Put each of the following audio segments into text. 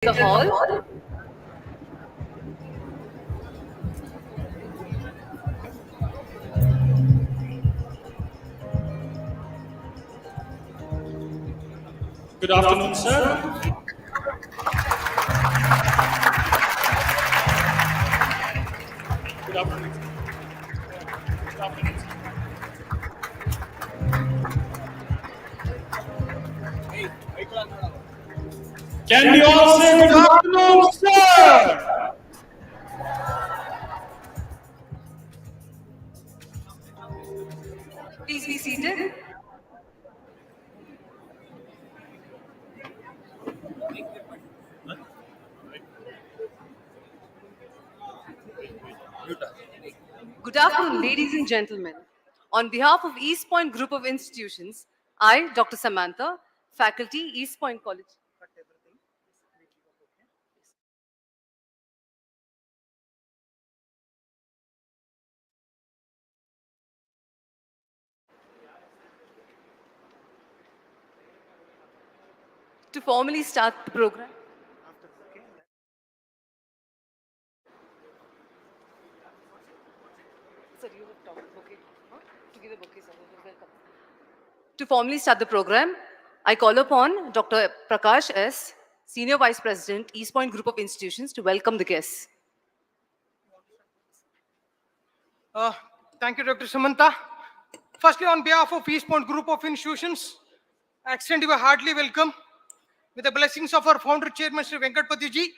the hall. Good afternoon, sir. Good afternoon. Good afternoon, sir. Can we all say good afternoon, sir? Please be seated. Good afternoon, ladies and gentlemen. On behalf of East Point Group of Institutions, I, Dr. Samantha, faculty, East Point College. To formally start the program. Sir, you have talked bouquet. Huh? To give a bouquet, sir. Welcome. To formally start the program, I call upon Dr. Prakash S., Senior Vice President, East Point Group of Institutions, to welcome the guests. Thank you, Dr. Samantha. Firstly, on behalf of East Point Group of Institutions, I extend you a heartily welcome. With the blessings of our founder, Chairman Sri Venkatpati ji,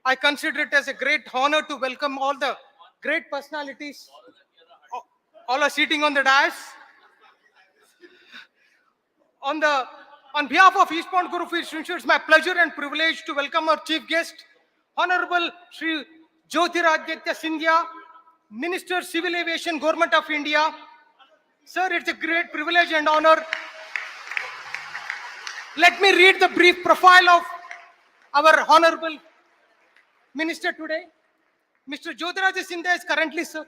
I consider it as a great honor to welcome all the great personalities. All are sitting on the dais. On behalf of East Point Group of Institutions, it's my pleasure and privilege to welcome our chief guest, Honorable Shri Jyotiaditya Scindia, Minister Civil Aviation, Government of India. Sir, it's a great privilege and honor. Let me read the brief profile of our Honorable Minister today. Mr. Jyotiaditya Scindia is currently, sir.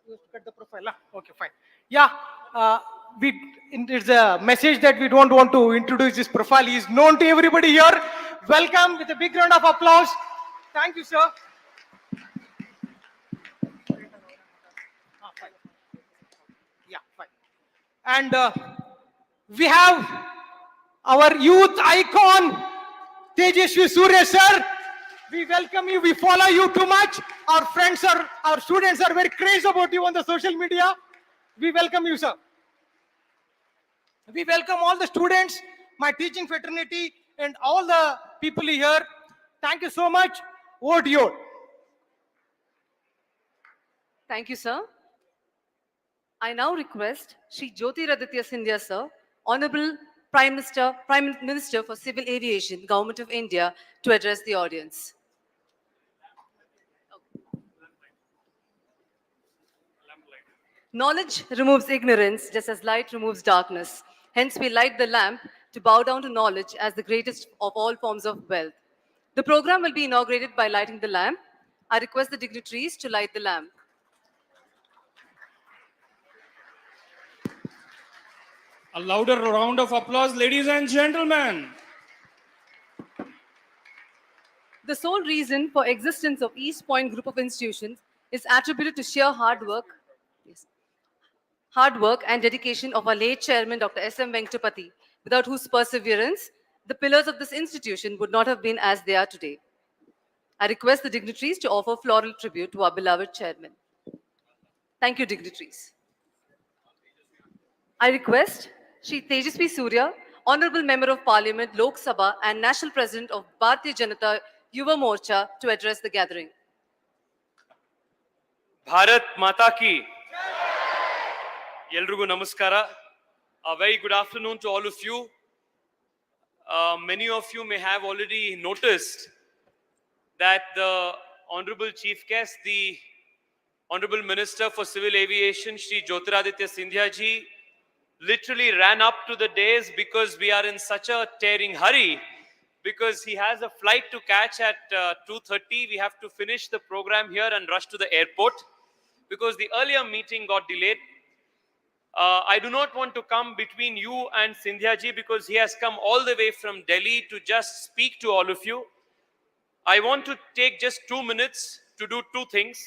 You have to cut the profile, huh? Okay, fine. Yeah, it's a message that we don't want to introduce this profile. He is known to everybody here. Welcome with a big round of applause. Thank you, sir. Yeah, fine. And we have our youth icon, Tejasvi Surya, sir. We welcome you. We follow you too much. Our students are very crazy about you on the social media. We welcome you, sir. We welcome all the students, my teaching fraternity, and all the people here. Thank you so much. Over to you. Thank you, sir. I now request Shri Jyotiaditya Scindia, sir, Honorable Prime Minister for Civil Aviation, Government of India, to address the audience. Knowledge removes ignorance just as light removes darkness. Hence, we light the lamp to bow down to knowledge as the greatest of all forms of wealth. The program will be inaugurated by lighting the lamp. I request the dignitaries to light the lamp. A louder round of applause, ladies and gentlemen. The sole reason for existence of East Point Group of Institutions is attributed to sheer hard work and dedication of our late chairman, Dr. S.M. Venkatapati, without whose perseverance, the pillars of this institution would not have been as they are today. I request the dignitaries to offer floral tribute to our beloved chairman. Thank you, dignitaries. I request Shri Tejasvi Surya, Honorable Member of Parliament, Lok Sabha, and National President of Bharatiya Janata Yuva Morcha, to address the gathering. Bharat Mata ki. Yelrugu Namaskara. A very good afternoon to all of you. Many of you may have already noticed that the Honorable Chief Guest, the Honorable Minister for Civil Aviation, Shri Jyotiaditya Scindia ji, literally ran up to the dais because we are in such a tearing hurry, because he has a flight to catch at 2:30. We have to finish the program here and rush to the airport because the earlier meeting got delayed. I do not want to come between you and Scindia ji because he has come all the way from Delhi to just speak to all of you. I want to take just 2 minutes to do two things.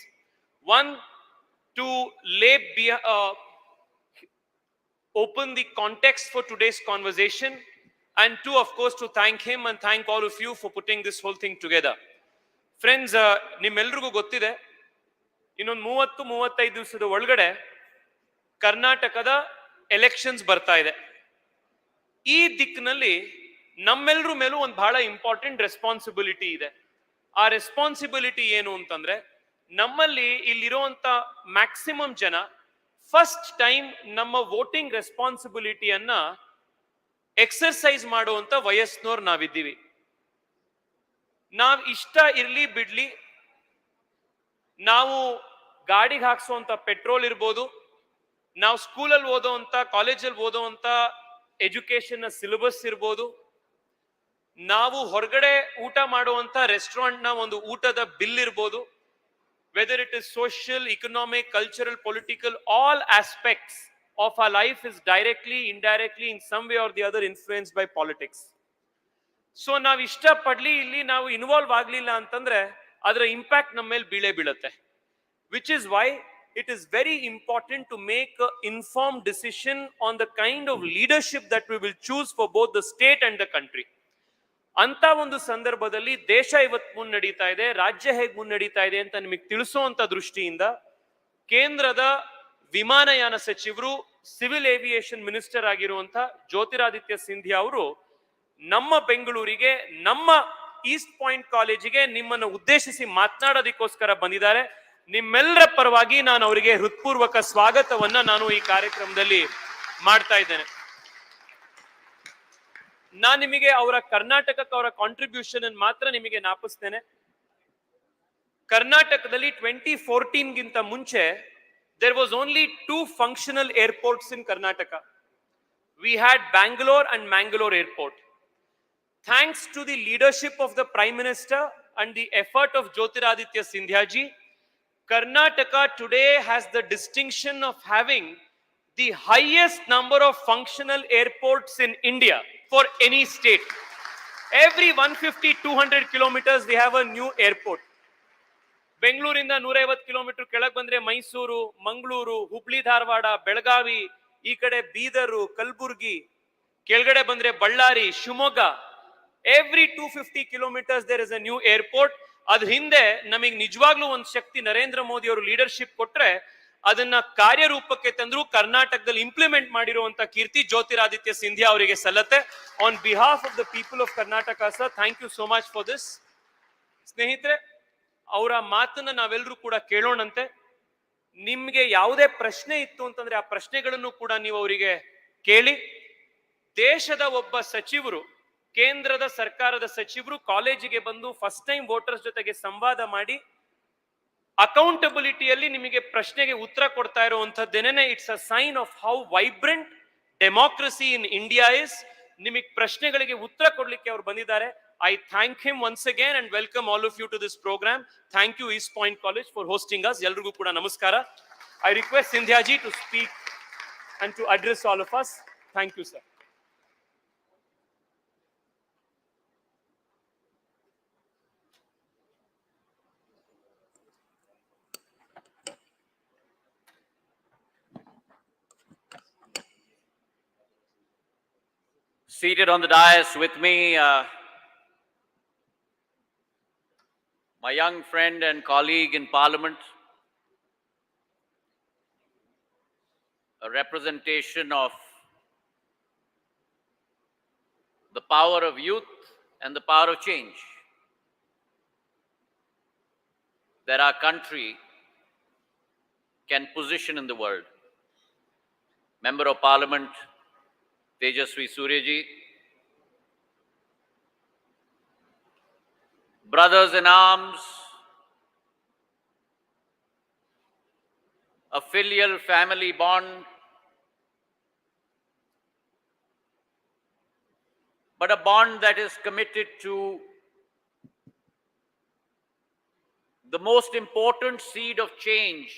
One, to open the context for today's conversation, and two, of course, to thank him and thank all of you for putting this whole thing together. Friends, ನಿಮ್ಮೆಲ್ರಿಗೂ ಗೊತ್ತಿದೆ, ಇನ್ನೊಂದು 30-35 ದಿವಸದ ಒಳಗಡೆ ಕರ್ನಾಟಕದ elections ಬರ್ತಾ ಇದೆ. ಈ ದಿಕ್ಕಿನಲ್ಲಿ ನಮ್ಮೆಲ್ಲರ ಮೇಲೂ ಒಂದು ಬಹಳ ಇಂಪಾರ್ಟೆಂಟ್ ರೆಸ್ಪಾನ್ಸಿಬಿಲಿಟಿ ಇದೆ. ಆ ರೆಸ್ಪಾನ್ಸಿಬಿಲಿಟಿ ಏನು ಅಂತಂದ್ರೆ, ನಮ್ಮಲ್ಲಿ ಇಲ್ಲಿರುವಂತ ಮ್ಯಾಕ್ಸಿಮಮ್ ಜನ ಫಸ್ಟ್ ಟೈಮ್ ನಮ್ಮ ವೋಟಿಂಗ್ ರೆಸ್ಪಾನ್ಸಿಬಿಲಿಟಿಯನ್ನ ಎಕ್ಸರ್ಸೈಸ್ ಮಾಡುವಂತ ವಯಸ್ಸಿನವ್ರು ನಾವಿದ್ದೀವಿ. ನಾವ್ ಇಷ್ಟ ಇರ್ಲಿ ಬಿಡ್ಲಿ, ನಾವು ಗಾಡಿಗೆ ಹಾಕ್ಸೋಂತ ಪೆಟ್ರೋಲ್ ಇರ್ಬೋದು, ನಾವು ಸ್ಕೂಲಲ್ಲಿ ಓದೋವಂಥ, ಕಾಲೇಜಲ್ಲಿ ಓದೋವಂಥ ಎಜುಕೇಶನ್ ಸಿಲೆಬಸ್ ಇರ್ಬೋದು, ನಾವು ಹೊರಗಡೆ ಊಟ ಮಾಡುವಂಥ ರೆಸ್ಟೋರೆಂಟ್ನ ಒಂದು ಊಟದ ಬಿಲ್ ಇರ್ಬೋದು, whether it is social, economic, cultural, political, all aspects of our life is directly, indirectly, in some way or the other influenced by politics. So ನಾವು ಇಷ್ಟಪಡ್ಲಿ ಇಲ್ಲಿ ನಾವು ಇನ್ವಾಲ್ವ್ ಆಗಲಿಲ್ಲ ಅಂತಂದ್ರೆ ಅದರ ಇಂಪ್ಯಾಕ್ಟ್ ನಮ್ಮ ಮೇಲೆ ಬೀಳುತ್ತೆ. Which is why it is very important to make an informed decision on the kind of leadership that we will choose for both the state and the country. ಅಂತ ಒಂದು ಸಂದರ್ಭದಲ್ಲಿ ದೇಶ ಇವತ್ತು ಮುನ್ನಡೀತಾ ಇದೆ, ರಾಜ್ಯ ಹೇಗೆ ಮುನ್ನಡೀತಾ ಇದೆ ಅಂತ ನಿಮಗೆ ತಿಳಿಸುವಂತ ದೃಷ್ಟಿಯಿಂದ ಕೇಂದ್ರದ ವಿಮಾನಯಾನ ಸಚಿವರು, ಸಿವಿಲ್ ಏವಿಯೇಷನ್ ಮಿನಿಸ್ಟರ್ ಆಗಿರುವಂತ ಜ್ಯೋತಿರಾದಿತ್ಯ ಸಿಂಧಿಯಾ ಅವರು ನಮ್ಮ ಬೆಂಗಳೂರಿಗೆ, ನಮ್ಮ ಈಸ್ಟ್ ಪಾಯಿಂಟ್ ಕಾಲೇಜಿಗೆ ನಿಮ್ಮನ್ನು ಉದ್ದೇಶಿಸಿ ಮಾತನಾಡೋದಕ್ಕೋಸ್ಕರ ಬಂದಿದ್ದಾರೆ. ನಿಮ್ಮೆಲ್ಲರ ಪರವಾಗಿ ನಾನು ಅವರಿಗೆ ಹೃತ್ಪೂರ್ವಕ ಸ್ವಾಗತವನ್ನ ನಾನು ಈ ಕಾರ್ಯಕ್ರಮದಲ್ಲಿ ಮಾಡ್ತಾ ಇದ್ದೇನೆ. ನಾನು ನಿಮಗೆ ಅವರ ಕರ್ನಾಟಕಕ್ಕೆ ಅವರ ಕಾಂಟ್ರಿಬ್ಯೂಷನ್ ಅನ್ನು ಮಾತ್ರ ನಿಮಗೆ ಜ್ಞಾಪಿಸ್ತೇನೆ. ಕರ್ನಾಟಕದಲ್ಲಿ 2014 ಗಿಂತ ಮುಂಚೆ there was only 2 functional airports in Karnataka. We had Bangalore and Mangalore airport. Thanks to the leadership of the Prime Minister and the effort of Jyotiraditya Scindia ji, Karnataka today has the distinction of having the highest number of functional airports in India for any state. Every 150-200 kilometers they have a new airport. ಬೆಂಗಳೂರಿಂದ 150 kilometre ಕೆಳಗೆ ಬಂದ್ರೆ ಮೈಸೂರು, ಮಂಗಳೂರು, ಹುಬ್ಳಿ, ಧಾರವಾಡ, ಬೆಳಗಾವಿ, ಈ ಕಡೆ ಬೀದರು, ಕಲಬುರ್ಗಿ, ಕೆಳಗಡೆ ಬಂದ್ರೆ Ballari, Shivamogga. Every 250 kilometers there is a new airport. ಅದ್ರ ಹಿಂದೆ ನಮಗೆ ನಿಜವಾಗ್ಲೂ ಒಂದು ಶಕ್ತಿ ನರೇಂದ್ರ ಮೋದಿ ಅವರು ಲೀಡರ್ಶಿಪ್ ಕೊಟ್ರೆ ಅದನ್ನ ಕಾರ್ಯರೂಪಕ್ಕೆ ತಂದ್ರು ಕರ್ನಾಟಕದಲ್ಲಿ ಇಂಪ್ಲಿಮೆಂಟ್ ಮಾಡಿರುವಂತ ಕೀರ್ತಿ ಜ್ಯೋತಿರಾದಿತ್ಯ ಸಿಂಧಿಯಾ ಅವರಿಗೆ ಸಲ್ಲತ್ತೆ. On behalf of the people of Karnataka sir, thank you so much for this. ಸ್ನೇಹಿತರೆ, ಅವರ ಮಾತನ್ನ ನಾವೆಲ್ಲರೂ ಕೂಡ ಕೇಳೋಣಂತೆ. ನಿಮ್ಗೆ ಯಾವುದೇ ಪ್ರಶ್ನೆ ಇತ್ತು ಅಂತಂದ್ರೆ ಆ ಪ್ರಶ್ನೆಗಳನ್ನು ಕೂಡ ನೀವು ಅವರಿಗೆ ಕೇಳಿ. ದೇಶದ ಒಬ್ಬ ಸಚಿವರು, ಕೇಂದ್ರದ ಸರ್ಕಾರದ ಸಚಿವರು ಕಾಲೇಜಿಗೆ ಬಂದು ಫಸ್ಟ್ ಟೈಮ್ ವೋಟರ್ಸ್ ಜೊತೆಗೆ ಸಂವಾದ ಮಾಡಿ ಅಕೌಂಟಬಿಲಿಟಿಯಲ್ಲಿ ನಿಮಗೆ ಪ್ರಶ್ನೆಗೆ ಉತ್ತರ ಕೊಡ್ತಾ ಇರುವಂತದ್ದೇನೆ it's a sign of how vibrant democracy in India is. ನಿಮಗೆ ಪ್ರಶ್ನೆಗಳಿಗೆ ಉತ್ತರ ಕೊಡ್ಲಿಕ್ಕೆ ಅವರು ಬಂದಿದ್ದಾರೆ. I thank him once again and welcome all of you to this program. Thank you East Point College for hosting us. Elrigu kuda namaskara. I request Scindia ji to speak and to address all of us. Thank you, sir. Seated on the dais with me, my young friend and colleague in Parliament, a representation of the power of youth and the power of change that our country can position in the world. Member of Parliament, Tejasvi Suryaji, brothers in arms, a filial family bond, but a bond that is committed to the most important seed of change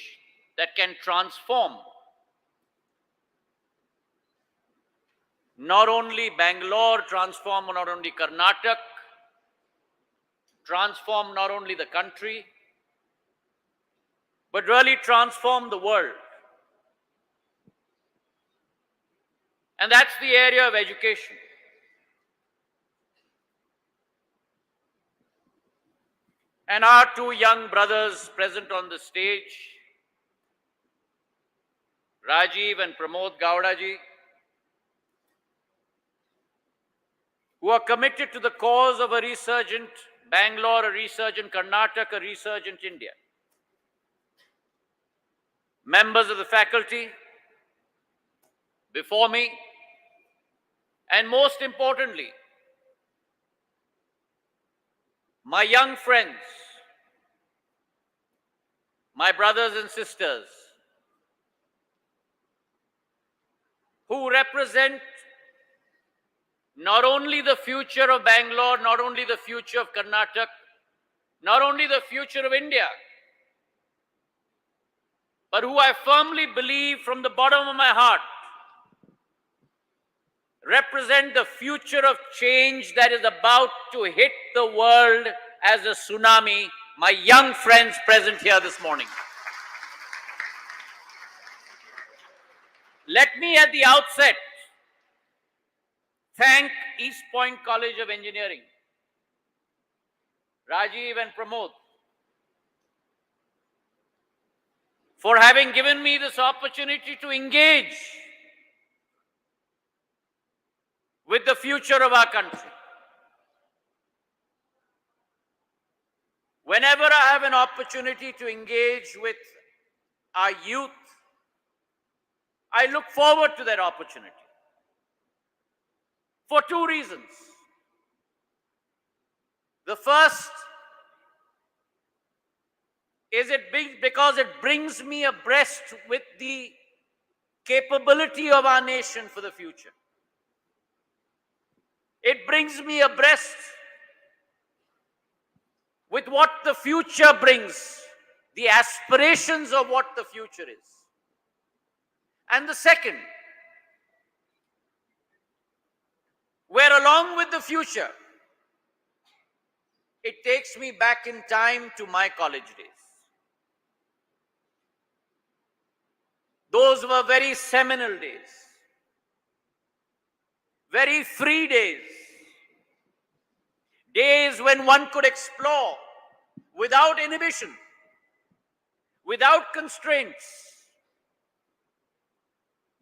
that can transform not only Bangalore, transform not only Karnataka, transform not only the country, but really transform the world. And that's the area of education. And our two young brothers present on the stage, Rajiv and Pramod Gowdaji, who are committed to the cause of a resurgent Bangalore, a resurgent Karnataka, a resurgent India. Members of the faculty before me, and most importantly, my young friends, my brothers and sisters, who represent not only the future of Bangalore, not only the future of Karnataka, not only the future of India, but who I firmly believe from the bottom of my heart represent the future of change that is about to hit the world as a tsunami, my young friends present here this morning. Let me at the outset thank East Point College of Engineering, Rajiv and Pramod, for having given me this opportunity to engage with the future of our country. Whenever I have an opportunity to engage with our youth, I look forward to that opportunity for two reasons. The first is because it brings me abreast with the capability of our nation for the future. It brings me abreast with what the future brings, the aspirations of what the future is. And the second, where along with the future, it takes me back in time to my college days. Those were very seminal days, very free days, days when one could explore without inhibition, without constraints,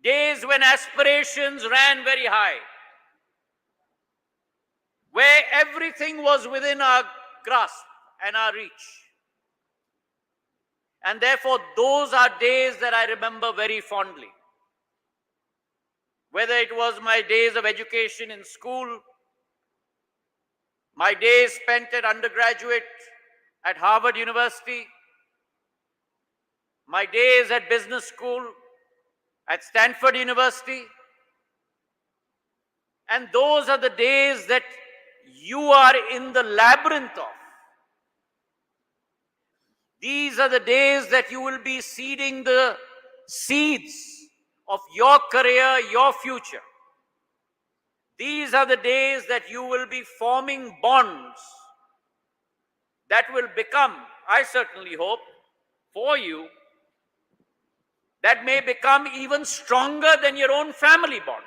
days when aspirations ran very high, where everything was within our grasp and our reach. And therefore, those are days that I remember very fondly. Whether it was my days of education in school, my days spent at undergraduate at Harvard University, my days at business school at Stanford University, and those are the days that you are in the labyrinth of. These are the days that you will be seeding the seeds of your career, your future. These are the days that you will be forming bonds that will become, I certainly hope, for you, that may become even stronger than your own family bonds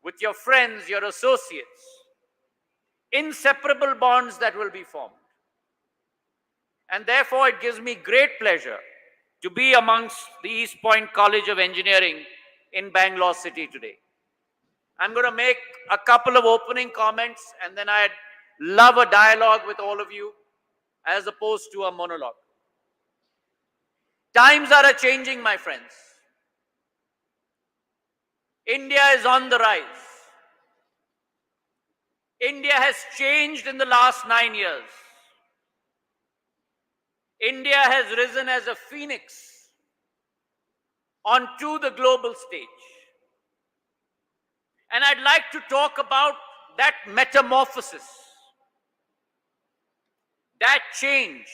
with your friends, your associates. Inseparable bonds that will be formed. And therefore, it gives me great pleasure to be amongst the East Point College of Engineering in Bangalore City today. I'm going to make a couple of opening comments, and then I'd love a dialogue with all of you as opposed to a monologue. Times are a-changing, my friends. India is on the rise. India has changed in the last 9 years. India has risen as a phoenix onto the global stage. And I'd like to talk about that metamorphosis, that change,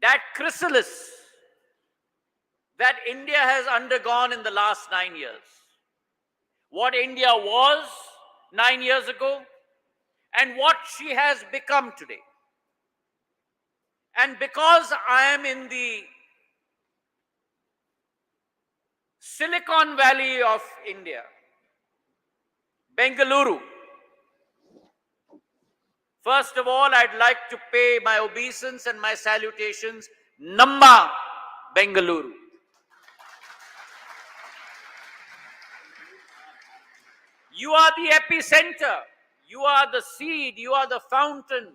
that chrysalis that India has undergone in the last 9 years. what India was 9 years ago and what she has become today. And because I am in the Silicon Valley of India, Bengaluru, first of all, I'd like to pay my obeisance and my salutations, Namma Bengaluru. You are the epicenter, you are the seed, you are the fountain.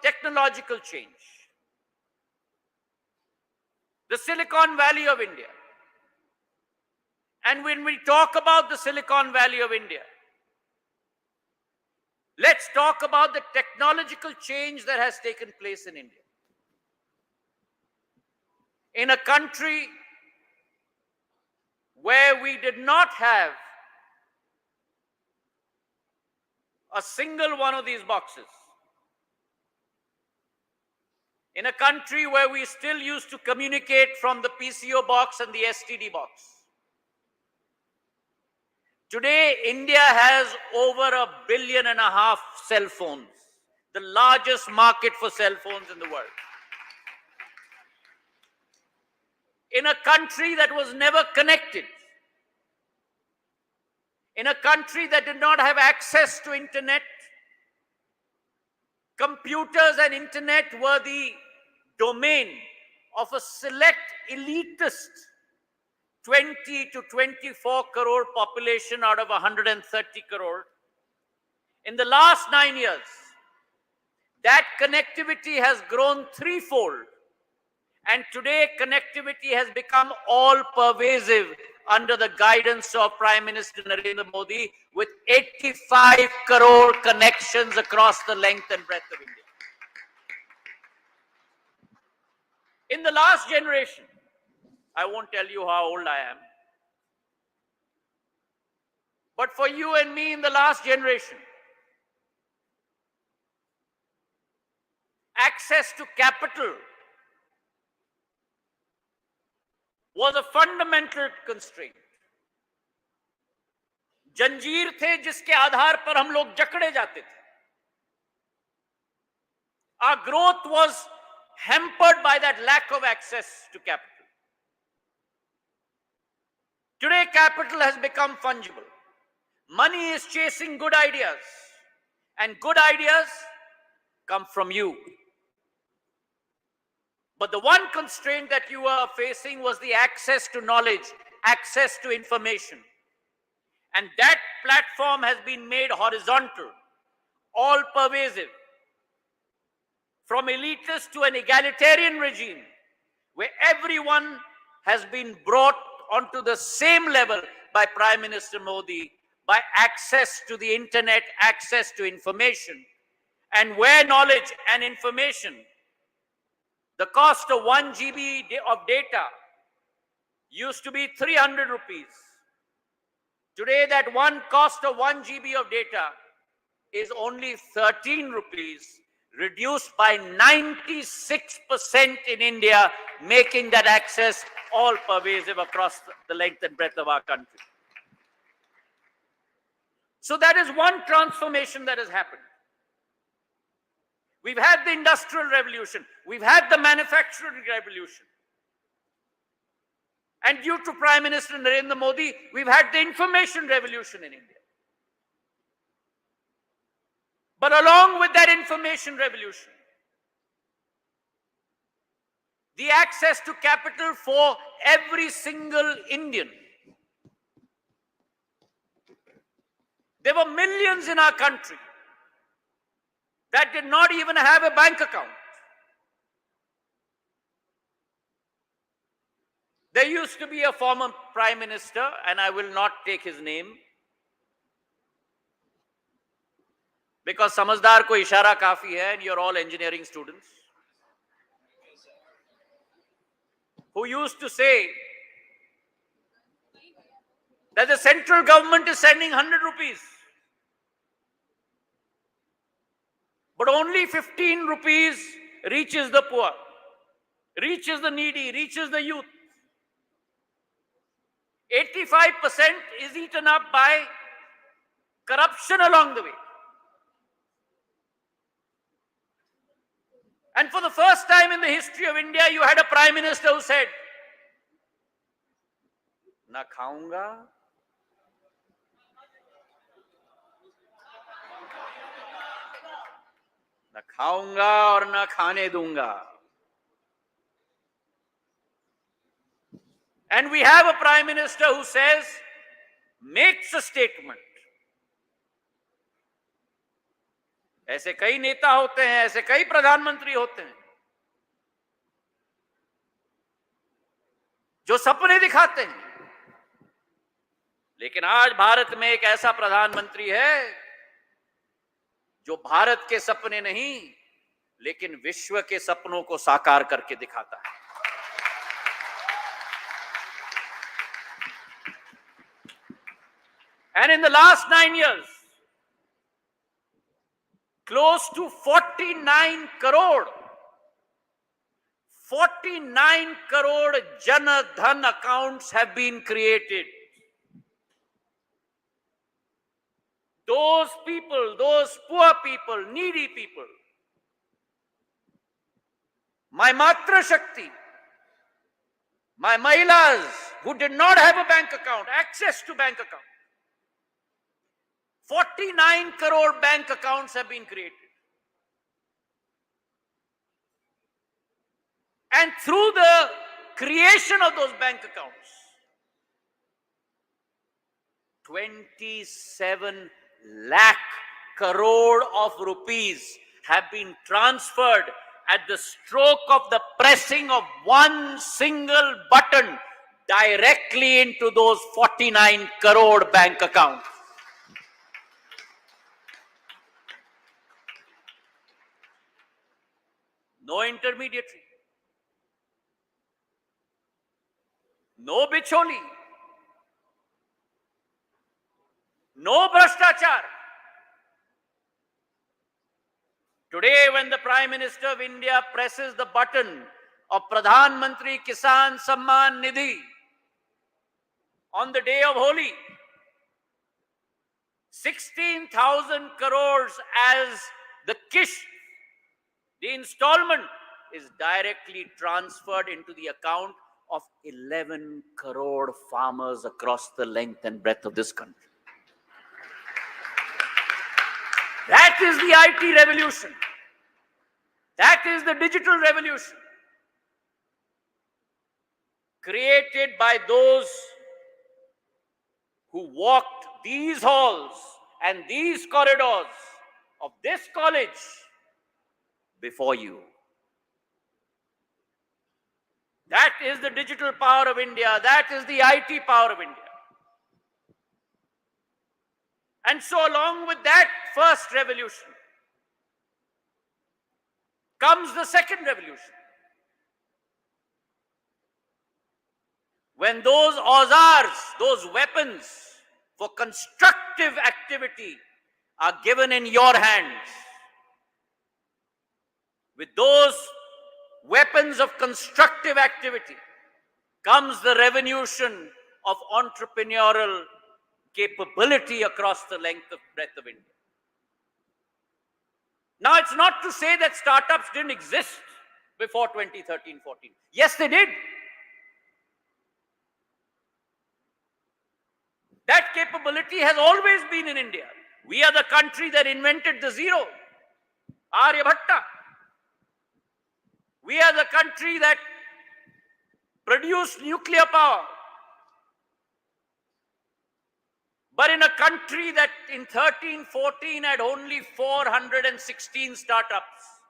Technological change. The Silicon Valley of India. And when we talk about the Silicon Valley of India, let's talk about the technological change that has taken place in India. In a country where we did not have a single one of these boxes, in a country where we still used to communicate from the PCO box and the STD box, today India has over 1.5 billion cell phones, the largest market for cell phones in the world. In a country that was never connected, in a country that did not have access to internet, computers and internet were the domain of a select elitist 20 to 24 crore population out of 130 crore. In the last 9 years, that connectivity has grown threefold. And today, connectivity has become all-pervasive under the guidance of Prime Minister Narendra Modi, with 85 crore connections across the length and breadth of India. In the last generation, I won't tell you how old I am, but for you and me in the last generation, access to capital was a fundamental constraint. जंजीर थे जिसके आधार पर हम लोग जकड़े जाते थे. Our growth was hampered by that lack of access to capital. Today, capital has become fungible. Money is chasing good ideas, and good ideas come from you. But the one constraint that you are facing was the access to knowledge, access to information. And that platform has been made horizontal, all pervasive, from elitist to an egalitarian regime, where everyone has been brought onto the same level by Prime Minister Modi, by access to the internet, access to information, and where knowledge and information, the cost of 1 GB of data used to be 300 rupees. Today, that cost of 1 GB of data is only 13 rupees, reduced by 96% in India, making that access all pervasive across the length and breadth of our country. So that is one transformation that has happened. We've had the industrial revolution. We've had the manufacturing revolution. And due to Prime Minister Narendra Modi, we've had the information revolution in India. But along with that information revolution, the access to capital for every single Indian. There were millions in our country that did not even have a bank account. There used to be a former Prime Minister, and I will not take his name, because समझदार को इशारा काफी है, and you're all engineering students, who used to say that the central government is sending 100 rupees, but only 15 rupees reaches the poor, reaches the needy, reaches the youth. 85% is eaten up by corruption along the way. And for the first time in the history of India, you had a prime minister who said, "Na khaunga, na khaunga aur na khane dunga." And we have a prime minister who says, makes a statement. ऐसे कई नेता होते हैं, ऐसे कई प्रधानमंत्री होते हैं जो सपने दिखाते हैं, लेकिन आज भारत में एक ऐसा प्रधानमंत्री है जो भारत के सपने नहीं लेकिन विश्व के सपनों को साकार करके दिखाता है. And in the last 9 years, close to 49 crore Jan Dhan accounts have been created. Those people, those poor people, needy people, my Matra Shakti, my Mahilas who did not have a bank account, access to bank account, 49 crore bank accounts have been created. And through the creation of those bank accounts, 27 lakh crore of rupees have been transferred at the stroke of the pressing of one single button directly into those 49 crore bank accounts. No intermediary, no bicholi, no bhrashtachar. Today, when the Prime Minister of India presses the button of Pradhan Mantri Kisan Samman Nidhi on the day of Holi, 16,000 crores as the kish, the installment, is directly transferred into the account of 11 crore farmers across the length and breadth of this country. That is the IT revolution. That is the digital revolution created by those who walked these halls and these corridors of this college before you. That is the digital power of India. That is the IT power of India. And so along with that first revolution comes the second revolution. When those auzars, those weapons for constructive activity are given in your hands, with those weapons of constructive activity comes the revolution of entrepreneurial capability across the length and breadth of India. Now, it's not to say that startups didn't exist before 2013-14. Yes, they did. That capability has always been in India. We are the country that invented the zero, Aryabhatta. We are the country that produced nuclear power. But in a country that in 13-14 had only 416 startups,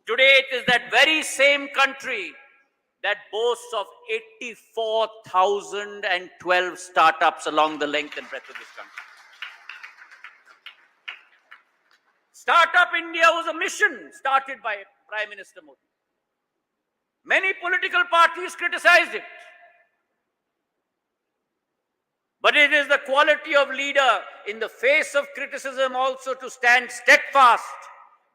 today it is that very same country that boasts of 84,012 startups along the length and breadth of this country. Startup India was a mission started by Prime Minister Modi. Many political parties criticized it. But it is the quality of leader in the face of criticism also to stand steadfast,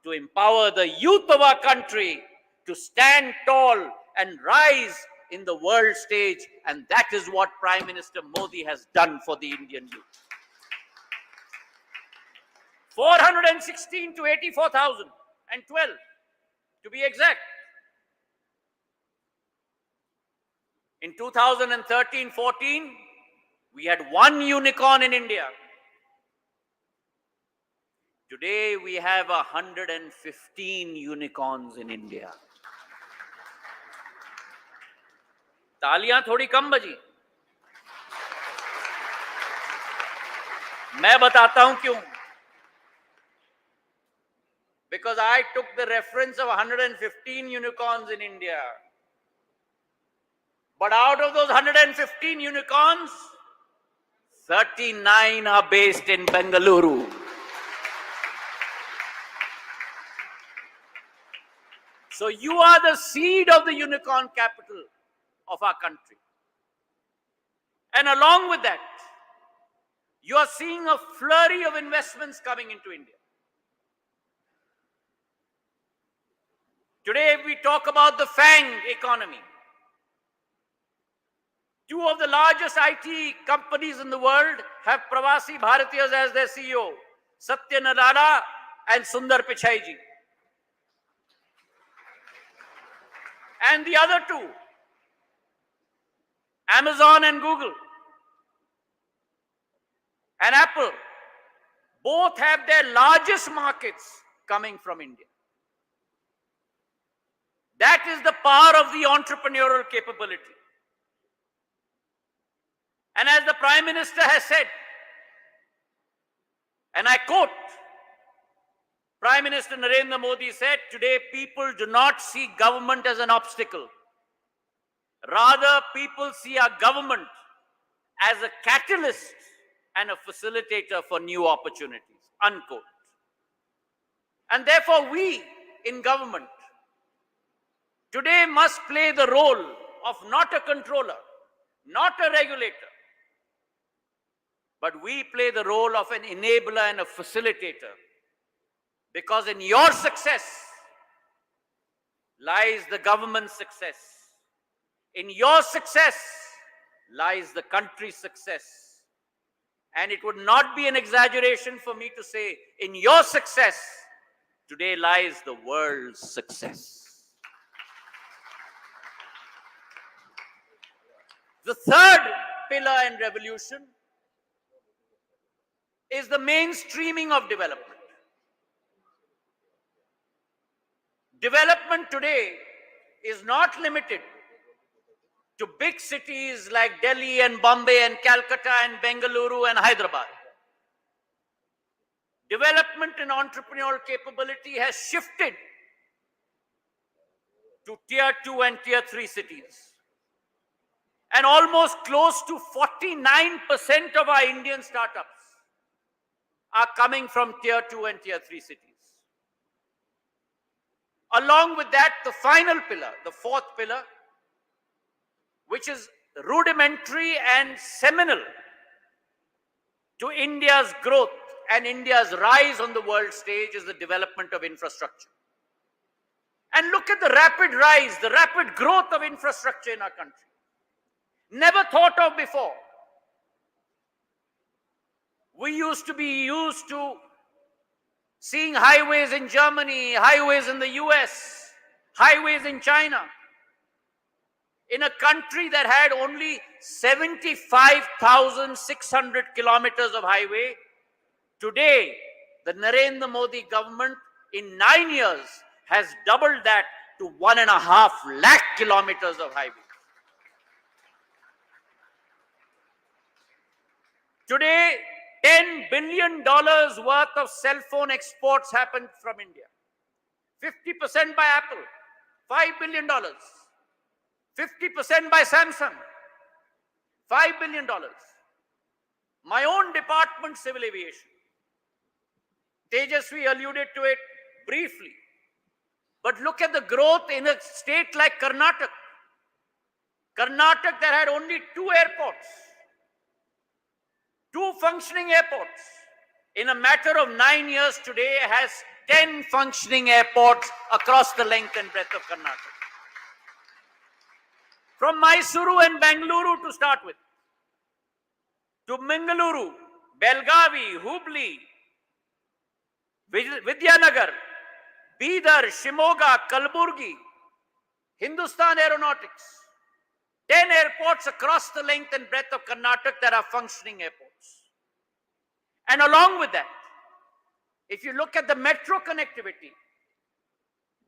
to empower the youth of our country to stand tall and rise in the world stage, and that is what Prime Minister Modi has done for the Indian youth. 416 to 84,012, to be exact. In 2013-14, we had one unicorn in India. Today, we have 115 unicorns in India. तालियां थोड़ी कम बजी. मैं बताता हूं क्यों. Because I took the reference of 115 unicorns in India. But out of those 115 unicorns, 39 are based in Bengaluru. So you are the seed of the unicorn capital of our country. And along with that, you are seeing a flurry of investments coming into India. Today we talk about the FANG economy. Two of the largest IT companies in the world have Pravasi Bharatiyas as their CEO, Satya Nadella and Sundar Pichai ji. And the other two, Amazon and Google and Apple, both have their largest markets coming from India. That is the power of the entrepreneurial capability. And as the Prime Minister has said, and I quote, Prime Minister Narendra Modi said, today people do not see government as an obstacle. Rather, people see our government as a catalyst and a facilitator for new opportunities, unquote. And therefore, we in government today must play the role of not a controller, not a regulator, but we play the role of an enabler and a facilitator. Because in your success lies the government's success. In your success lies the country's success. And it would not be an exaggeration for me to say, in your success, today lies the world's success. The third pillar in revolution is the mainstreaming of development. Development today is not limited to big cities like Delhi and Bombay and Calcutta and Bengaluru and Hyderabad. Development in entrepreneurial capability has shifted to tier 2 and tier 3 cities. And almost close to 49% of our Indian startups are coming from tier 2 and tier 3 cities. Along with that, the final pillar, the fourth pillar, which is rudimentary and seminal to India's growth and India's rise on the world stage, is the development of infrastructure. And look at the rapid rise, the rapid growth of infrastructure in our country. Never thought of before. We used to be used to seeing highways in Germany, highways in the US, highways in China. In a country that had only 75,600 kilometers of highway, today the Narendra Modi government in 9 years has doubled that to 1.5 lakh kilometers of highway. Today, $10 billion worth of cell phone exports happened from India. 50% by Apple, $5 billion. 50% by Samsung, $5 billion. My own department, civil aviation. Tejasvi alluded to it briefly. But look at the growth in a state like Karnataka. Karnataka that had only 2 airports. 2 functioning airports. In a matter of 9 years today has 10 functioning airports across the length and breadth of Karnataka. From Mysuru and Bengaluru to start with, to Mangaluru, Belgavi, Hubli, Vidyanagar, Bidar, Shimoga, Kalburgi, Hindustan Aeronautics, 10 airports across the length and breadth of Karnataka that are functioning airports. And along with that, if you look at the metro connectivity,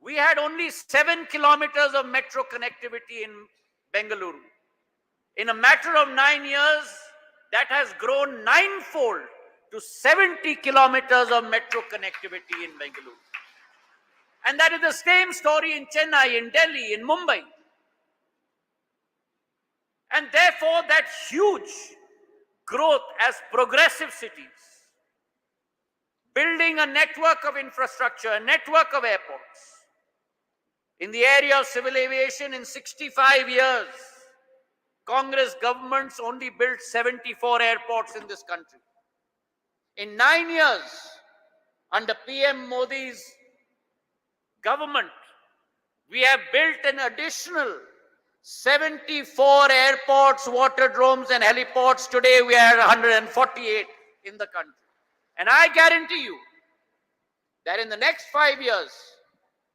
we had only 7 kilometers of metro connectivity in Bengaluru. In a matter of 9 years, that has grown ninefold to 70 kilometers of metro connectivity in Bengaluru. And that is the same story in Chennai, in Delhi, in Mumbai. And therefore, that huge growth as progressive cities, building a network of infrastructure, a network of airports. In the area of civil aviation, in 65 years, Congress governments only built 74 airports in this country. In 9 years, under PM Modi's government, we have built an additional 74 airports, waterdromes, and heliports. Today, we are 148 in the country. And I guarantee you that in the next 5 years,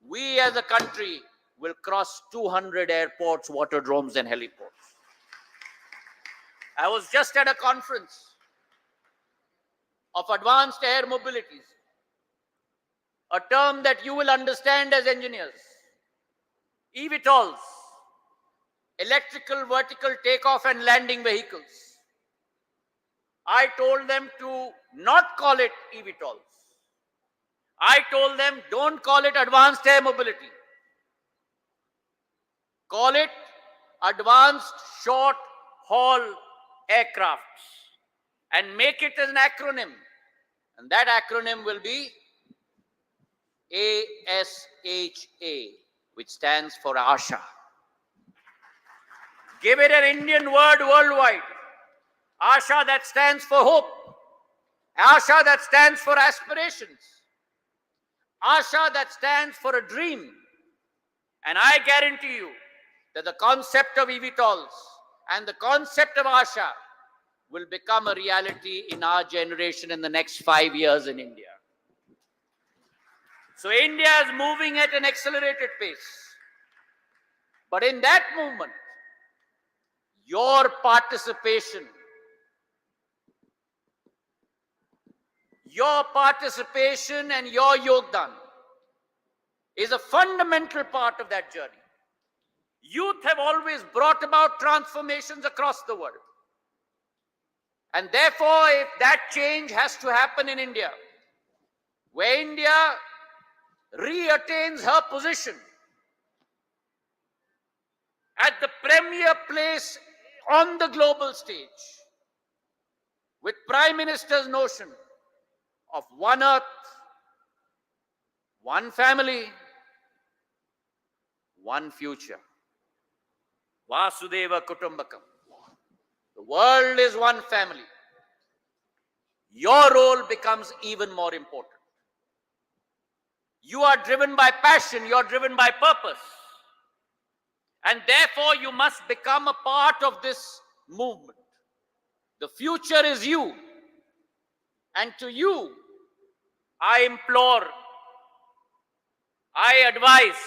we as a country will cross 200 airports, waterdromes, and heliports. I was just at a conference of advanced air mobilities, a term that you will understand as engineers. eVTOLs, electrical vertical takeoff and landing vehicles. I told them to not call it eVTOLs. I told them, don't call it advanced air mobility. Call it advanced short haul aircrafts and make it as an acronym. And that acronym will be ASHA, which stands for Asha. Give it an Indian word worldwide. Asha, that stands for hope. Asha, that stands for aspirations. Asha, that stands for a dream. And I guarantee you that the concept of eVTOLs and the concept of Asha will become a reality in our generation in the next 5 years in India. So India is moving at an accelerated pace. But in that movement, your participation and your yogdan is a fundamental part of that journey. Youth have always brought about transformations across the world. And therefore, if that change has to happen in India, where India re-attains her position at the premier place on the global stage, with Prime Minister's notion of one earth, one family, one future. Vasudeva Kutumbakam. The world is one family. Your role becomes even more important. You are driven by passion, you are driven by purpose. And therefore, you must become a part of this movement. The future is you. And to you, I implore, I advise,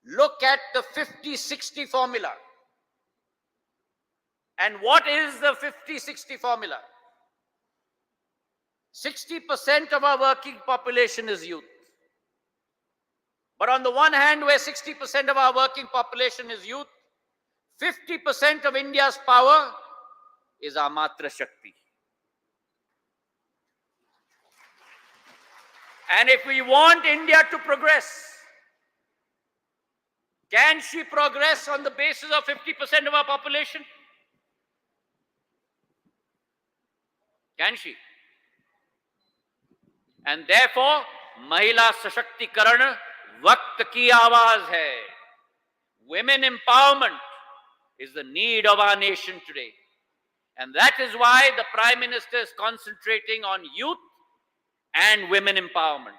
look at the 50-60 formula. And what is the 50-60 formula? 60% of our working population is youth. But on the one hand, where 60% of our working population is youth, 50% of India's power is our Matra Shakti. And if we want India to progress, can she progress on the basis of 50% of our population? Can she? And therefore, Mahila Sashaktikarana Vakt ki awaaz hai. Women empowerment is the need of our nation today. And that is why the Prime Minister is concentrating on youth and women empowerment.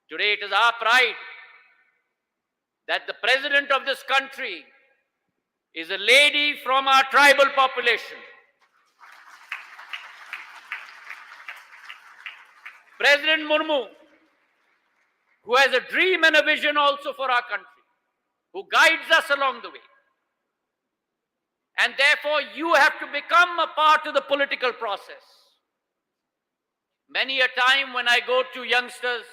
Today it is our pride that the President of this country is a lady from our tribal population. President Murmu, who has a dream and a vision also for our country, who guides us along the way. And therefore, you have to become a part of the political process. Many a time when I go to youngsters,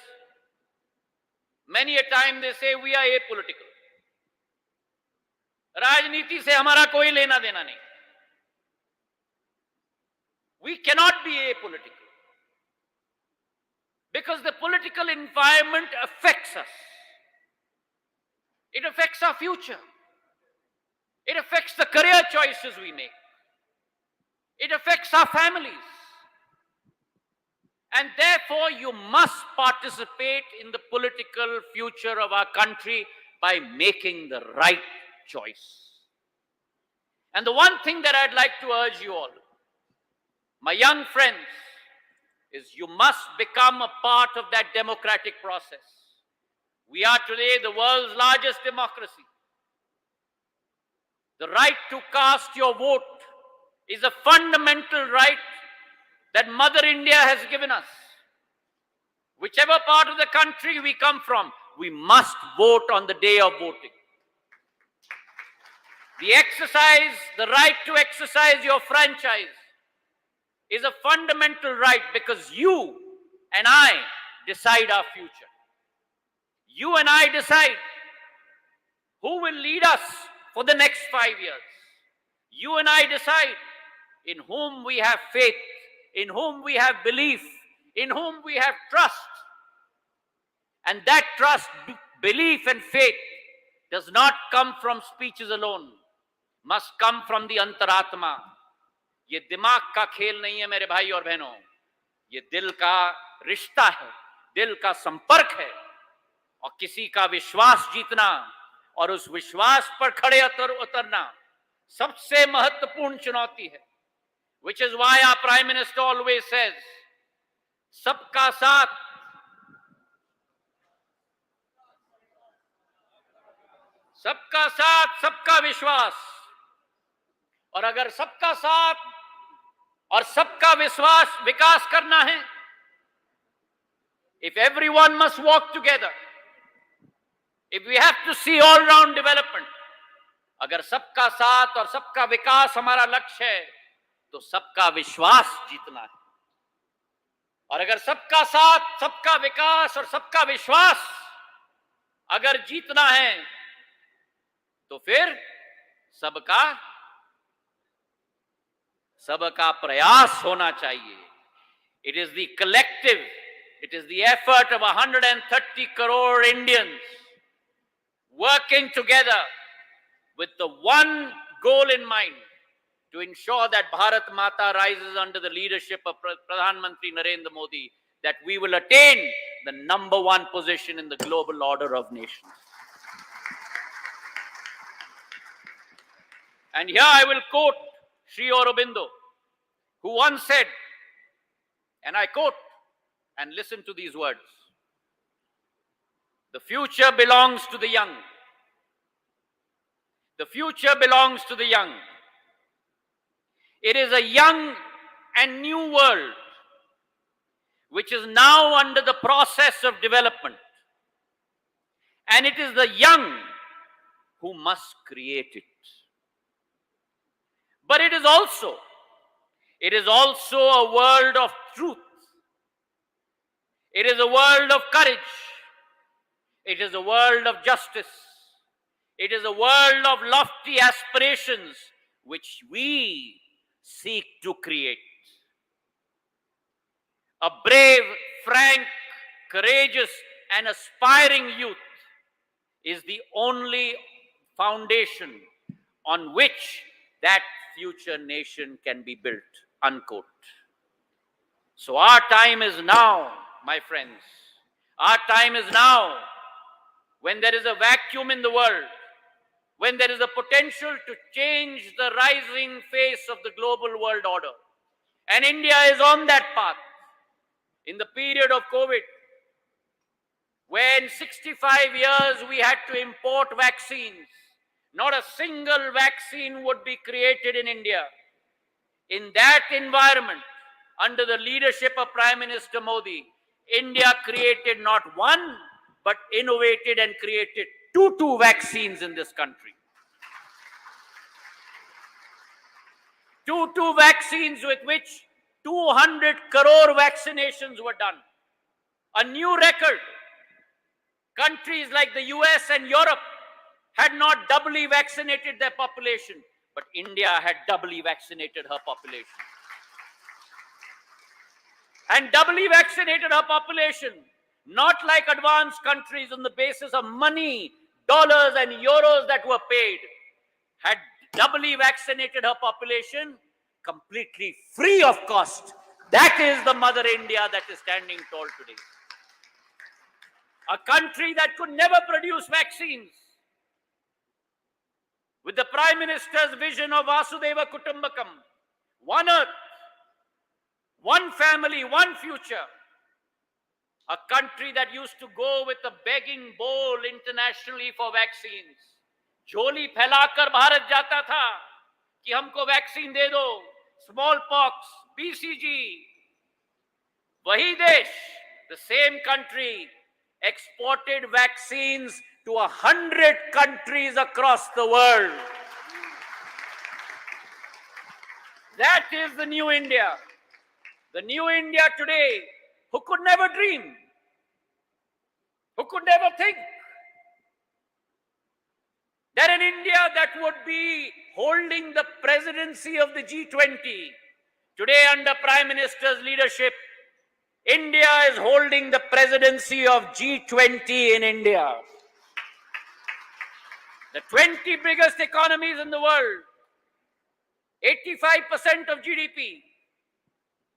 many a time they say we are apolitical. राजनीति से हमारा कोई लेना देना नहीं. We cannot be apolitical because the political environment affects us. It affects our future. It affects the career choices we make. It affects our families. And therefore, you must participate in the political future of our country by making the right choice. And the one thing that I'd like to urge you all, my young friends, is you must become a part of that democratic process. We are today the world's largest democracy. The right to cast your vote is a fundamental right that Mother India has given us. Whichever part of the country we come from, we must vote on the day of voting. The right to exercise your franchise is a fundamental right because you and I decide our future. You and I decide who will lead us for the next 5 years. You and I decide in whom we have faith, in whom we have belief, in whom we have trust. And that trust, belief and faith does not come from speeches alone, must come from the antaratma. ये दिमाग का खेल नहीं है मेरे भाई और बहनों, ये दिल का रिश्ता है, दिल का संपर्क है और किसी का विश्वास जीतना और उस विश्वास पर खड़े उतरना सबसे महत्वपूर्ण चुनौती है. Which is why our Prime Minister always says, सबका साथ, सबका साथ, सबका विश्वास. और अगर सबका साथ और सबका विकास करना है, if everyone must walk together, if we have to see all round development, अगर सबका साथ और सबका विकास हमारा लक्ष्य है, तो सबका विश्वास जीतना है. और अगर सबका साथ, सबका विकास और सबका विश्वास अगर जीतना है, तो फिर सबका प्रयास होना चाहिए. It is the collective, it is the effort of 130 crore Indians working together with the one goal in mind, to ensure that Bharat Mata rises under the leadership of Pradhan Mantri Narendra Modi, that we will attain the #1 position in the global order of nations. And here I will quote Sri Aurobindo, who once said, and I quote, and listen to these words: the future belongs to the young. The future belongs to the young. It is a young and new world which is now under the process of development. And it is the young who must create it. But it is also a world of truth. It is a world of courage. It is a world of justice. It is a world of lofty aspirations which we seek to create. A brave, frank, courageous, and aspiring youth is the only foundation on which that future nation can be built. Unquote. So our time is now, my friends. Our time is now, when there is a vacuum in the world, when there is a potential to change the rising face of the global world order. And India is on that path. In the period of COVID, when 65 years we had to import vaccines, not a single vaccine would be created in India. In that environment, under the leadership of Prime Minister Modi, India created not one, but innovated and created two vaccines in this country. Two vaccines with which 200 crore vaccinations were done. A new record. Countries like the US and Europe had not doubly vaccinated their population, but India had doubly vaccinated her population. And doubly vaccinated her population, not like advanced countries on the basis of money, dollars and euros that were paid, had doubly vaccinated her population completely free of cost. That is the Mother India that is standing tall today. A country that could never produce vaccines, with the Prime Minister's vision of Vasudeva Kutumbakam, one earth, one family, one future. A country that used to go with a begging bowl internationally for vaccines. झोली फैलाकर भारत जाता था कि हमको vaccine दे दो, small pox, BCG. वही देश, the same country, exported vaccines to 100 countries across the world. That is the new India. The new India today, who could never dream, who could never think that an India that would be holding the presidency of the G20. Today, under Prime Minister's leadership, India is holding the presidency of G20 in India. The 20 biggest economies in the world, 85% of GDP,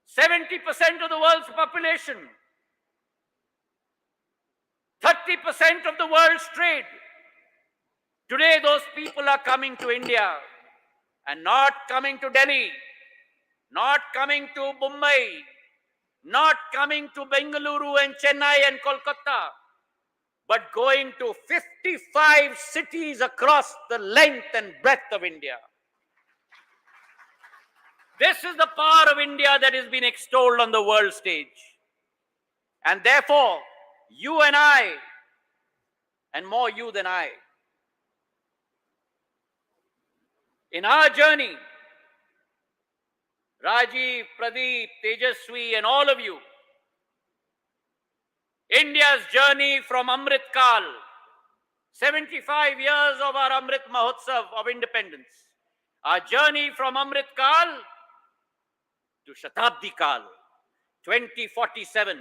70% of the world's population, 30% of the world's trade. Today, those people are coming to India and not coming to Delhi, not coming to Mumbai, not coming to Bengaluru and Chennai and Kolkata, but going to 55 cities across the length and breadth of India. This is the power of India that has been extolled on the world stage. And therefore, you and I, and more you than I, in our journey, Rajiv, Pradeep, Tejaswi, and all of you, India's journey from Amrit Kal, 75 years of our Amrit Mahotsav of independence, our journey from Amrit Kal to Shatabdi Kal, 2047,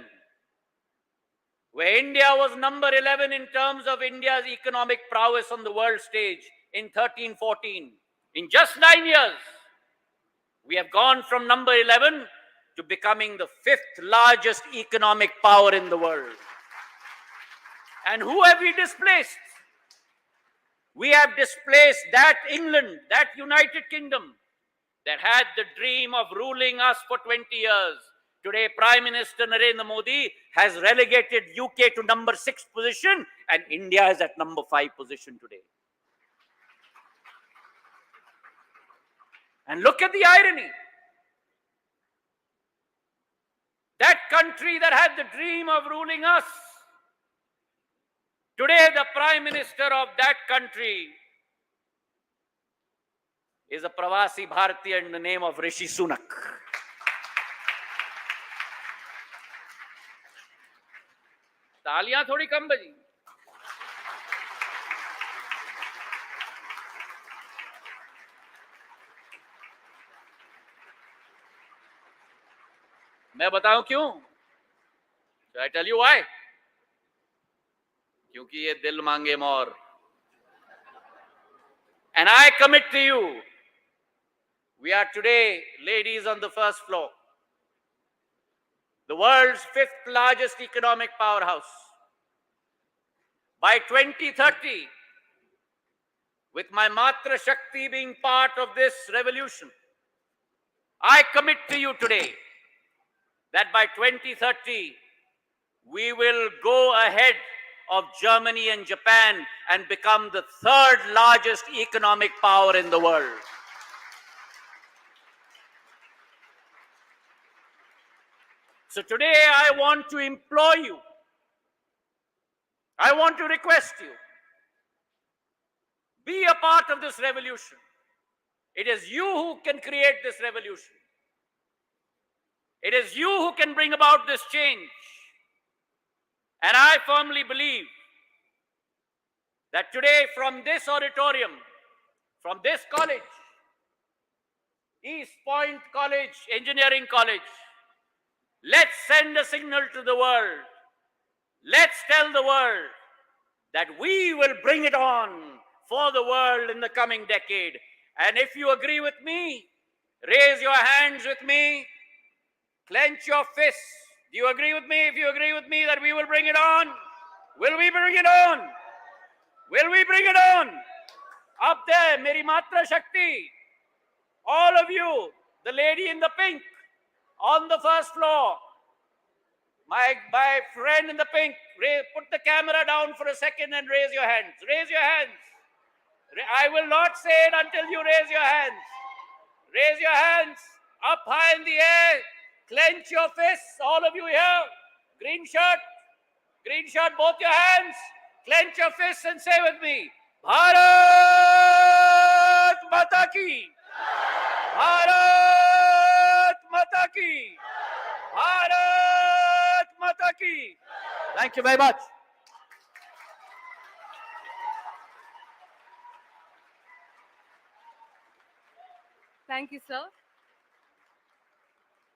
where India was number 11 in terms of India's economic prowess on the world stage in 13-14. In just 9 years, we have gone from number 11 to becoming the 5th largest economic power in the world. And who have we displaced? We have displaced that England, that United Kingdom, that had the dream of ruling us for 20 years. Today, Prime Minister Narendra Modi has relegated UK to number 6 position, and India is at number 5 position today. And look at the irony. That country that had the dream of ruling us, today the Prime Minister of that country is a Pravasi Bharatiya in the name of Rishi Sunak. तालियां थोड़ी कम बजी. मैं बताऊं क्यों? Shall I tell you why? क्योंकि ये दिल मांगे मोर. And I commit to you, we are today ladies on the first floor, the world's 5th largest economic powerhouse. By 2030, with my Matra Shakti being part of this revolution, I commit to you today that by 2030, we will go ahead of Germany and Japan and become the third largest economic power in the world. So today I want to implore you, I want to request you, be a part of this revolution. It is you who can create this revolution. It is you who can bring about this change. And I firmly believe that today from this auditorium, from this college, East Point College, Engineering College, let's send a signal to the world. Let's tell the world that we will bring it on for the world in the coming decade. And if you agree with me, raise your hands with me, clench your fists. Do you agree with me? If you agree with me that we will bring it on, will we bring it on? Will we bring it on? Up there, Meri Matra Shakti, all of you, the lady in the pink on the first floor, my friend in the pink, put the camera down for a second and raise your hands. Raise your hands. I will not say it until you raise your hands. Raise your hands up high in the air. Clench your fists, all of you here. Green shirt, both your hands. Clench your fists and say with me, Bharat Mata Ki. Bharat Mata Ki. Bharat Mata Ki. Thank you very much. Thank you, sir,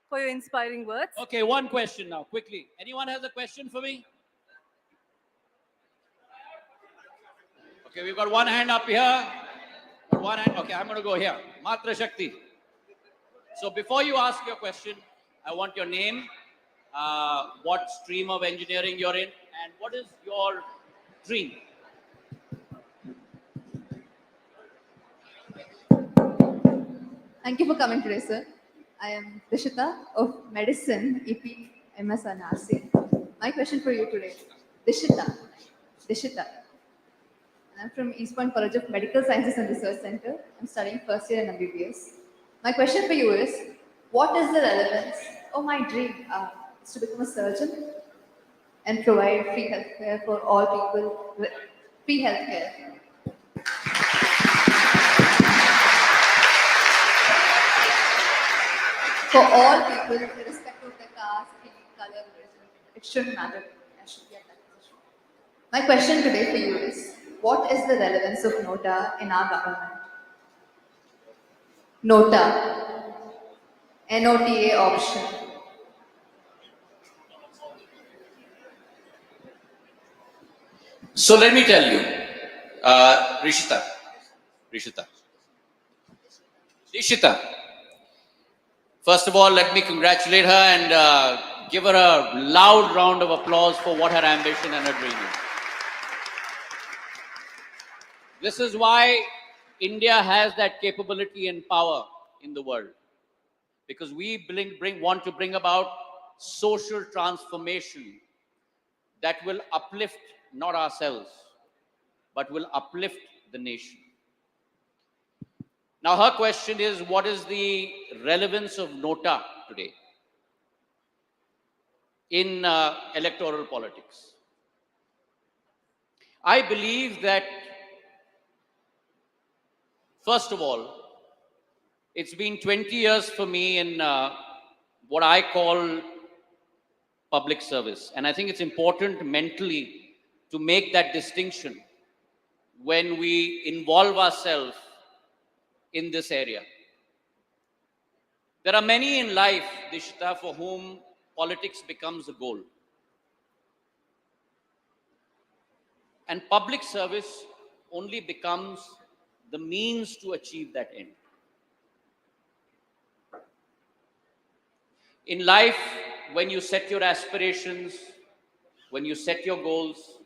for your inspiring words. Okay, one question now, quickly. Anyone has a question for me? Okay, we've got one hand up here. One hand. Okay, I'm going to go here. Matra Shakti. So before you ask your question, I want your name, what stream of engineering you're in, and what is your dream? Thank you for coming today, sir. I am Dishita of Medicine, EP, MS and RC. My question for you today, Dishita. And I'm from East Point College of Medical Sciences and Research Center. I'm studying first year in MBBS. My question for you is, what is the relevance of my dream is to become a surgeon and provide free healthcare for all people, free healthcare. For all people, irrespective of their caste, creed, color, religion, it shouldn't matter. I should be at that position. My question today for you is, what is the relevance of NOTA in our government? NOTA, NOTA option. So let me tell you, Rishita. First of all, let me congratulate her and give her a loud round of applause for what her ambition and her dream is. This is why India has that capability and power in the world. Because we want to bring about social transformation that will uplift not ourselves, but will uplift the nation. Now, her question is, what is the relevance of NOTA today in electoral politics? I believe that, first of all, it's been 20 years for me in what I call public service. And I think it's important mentally to make that distinction when we involve ourselves in this area. There are many in life, Dishita, for whom politics becomes a goal. And public service only becomes the means to achieve that end. In life, when you set your aspirations, when you set your goals,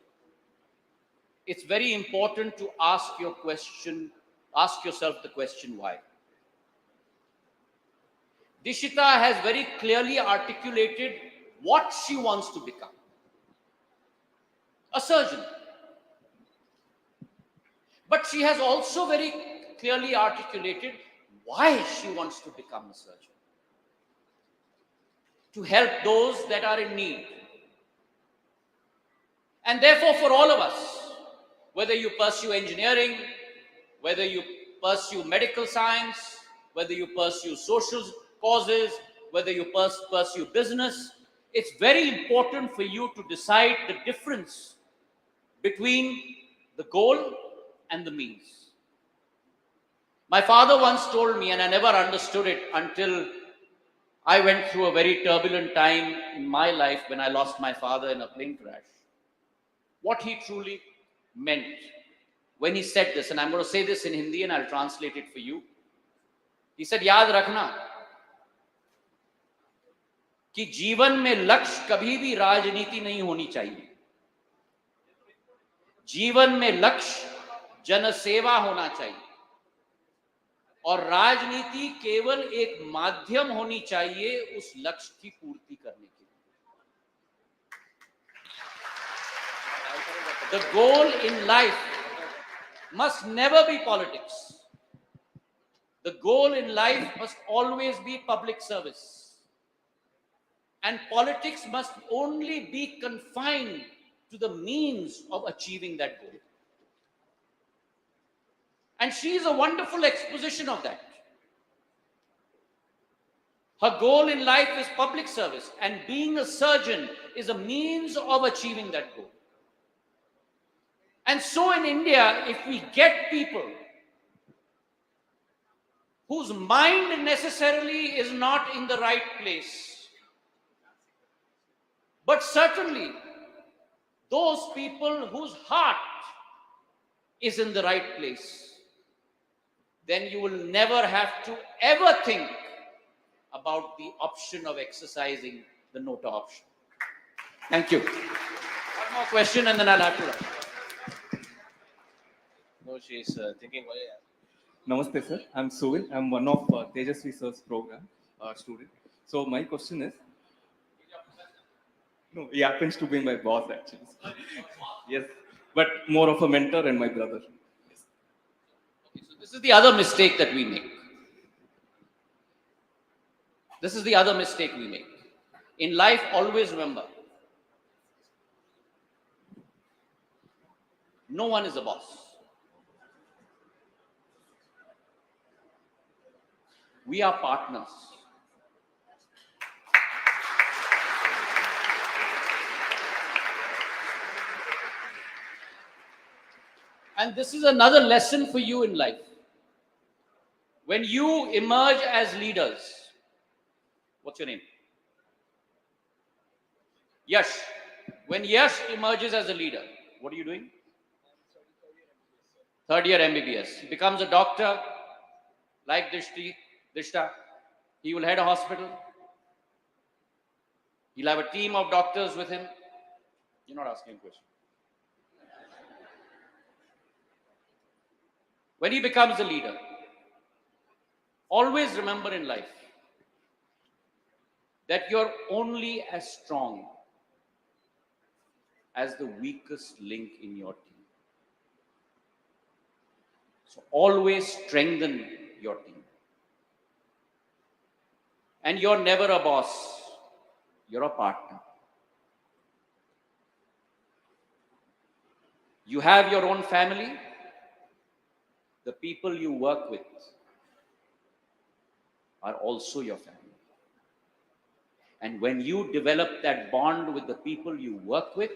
it's very important to ask yourself the question, why? Dishita has very clearly articulated what she wants to become. a surgeon. But she has also very clearly articulated why she wants to become a surgeon. To help those that are in need. And therefore, for all of us, whether you pursue engineering, whether you pursue medical science, whether you pursue social causes, whether you pursue business, it's very important for you to decide the difference between the goal and the means. My father once told me, and I never understood it until I went through a very turbulent time in my life when I lost my father in a plane crash. What he truly meant when he said this, and I'm going to say this in Hindi and I'll translate it for you. He said, याद रखना कि जीवन में लक्ष्य कभी भी राजनीति नहीं होनी चाहिए. जीवन में लक्ष्य जनसेवा होना चाहिए और राजनीति केवल एक माध्यम होनी चाहिए उस लक्ष्य की पूर्ति करने के लिए. The goal in life must never be politics. The goal in life must always be public service. And politics must only be confined to the means of achieving that goal. And she is a wonderful exposition of that. Her goal in life is public service, and being a surgeon is a means of achieving that goal. And so in India, if we get people whose mind necessarily is not in the right place, but certainly those people whose heart is in the right place, then you will never have to ever think about the option of exercising the nota option. Thank you. One more question and then I'll have to wrap. No, she's thinking. Namaste, sir. I'm Suvin. I'm one of Tejasvi sir's program student. So my question is, no, he happens to be my boss actually. Yes, but more of a mentor and my brother. Yes. Okay, so this is the other mistake that we make. This is the other mistake we make. In life, always remember, no one is a boss. We are partners. And this is another lesson for you in life. When you emerge as leaders, what's your name? Yash. When Yash emerges as a leader, what are you doing? Third year MBBS. He becomes a doctor, like Dishta. He will head a hospital. He'll have a team of doctors with him. You're not asking a question. When he becomes a leader, always remember in life that you're only as strong as the weakest link in your team. So always strengthen your team. And you're never a boss, you're a partner. You have your own family. The people you work with are also your family. And when you develop that bond with the people you work with,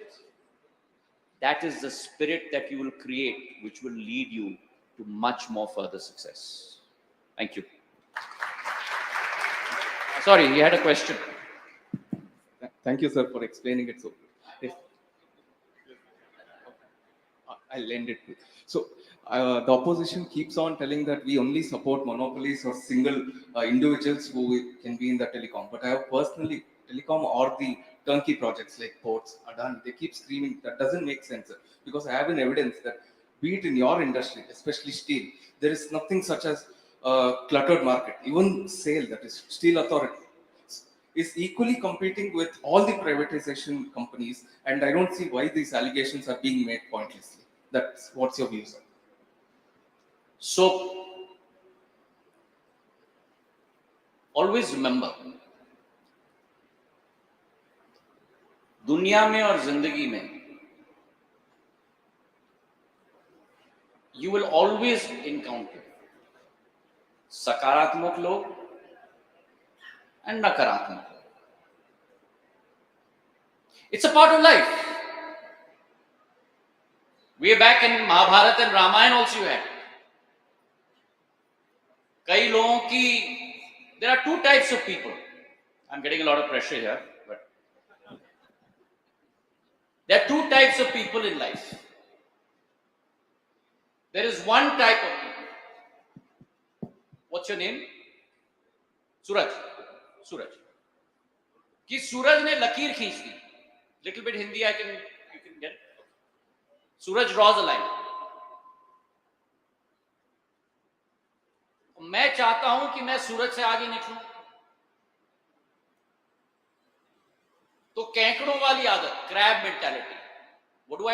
that is the spirit that you will create, which will lead you to much more further success. Thank you. Sorry, he had a question. Thank you, sir, for explaining it so good. Yes. I'll end it. So the opposition keeps on telling that we only support monopolies or single individuals who can be in the telecom. But I have personally, telecom or the turnkey projects like ports, Adani, they keep screaming. That doesn't make sense, sir. Because I have an evidence that, be it in your industry, especially steel, there is nothing such as cluttered market. Even SAIL, that is Steel Authority, is equally competing with all the privatization companies, and I don't see why these allegations are being made pointlessly. That's what's your view, sir? So, always remember, दुनिया में और जिंदगी में you will always encounter सकारात्मक लोग and नकारात्मक लोग. It's a part of life. Way back in Mahabharata and Ramayana also you had. कई लोगों की, there are two types of people. I'm getting a lot of pressure here, but there are two types of people in life. There is one type of people. What's your name? Suraj. Suraj. कि सूरज ने लकीर खींच दी. Little bit Hindi you can get it. Suraj draws a line. मैं चाहता हूं कि मैं सूरज से आगे निकलूं. तो कैंकड़ों वाली आदत, crab mentality. What do?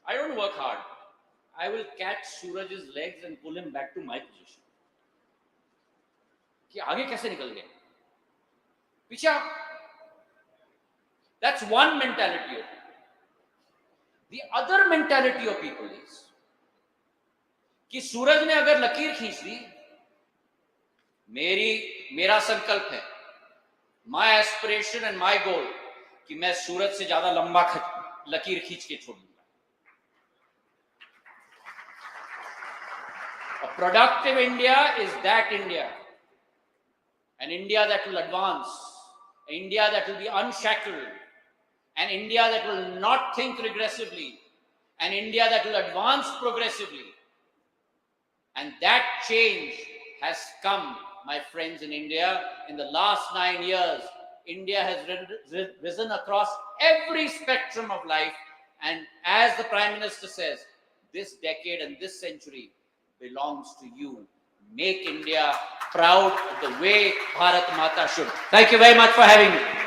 I don't work hard. I will catch Suraj's legs and pull him back to my position. कि आगे कैसे निकल गए? पीछे आओ. That's one mentality of people. The other mentality of people is कि सूरज ने अगर लकीर खींच दी, मेरा संकल्प है, my aspiration and my goal कि मैं सूरज से ज्यादा लंबा लकीर खींच के छोड़ दूंगा. A productive India is that India, an India that will advance, an India that will be unshackled, an India that will not think regressively, an India that will advance progressively. And that change has come, my friends, in India. In the last 9 years, India has risen across every spectrum of life. And as the Prime Minister says, this decade and this century belongs to you. Make India proud the way Bharat Mata should. Thank you very much for having me.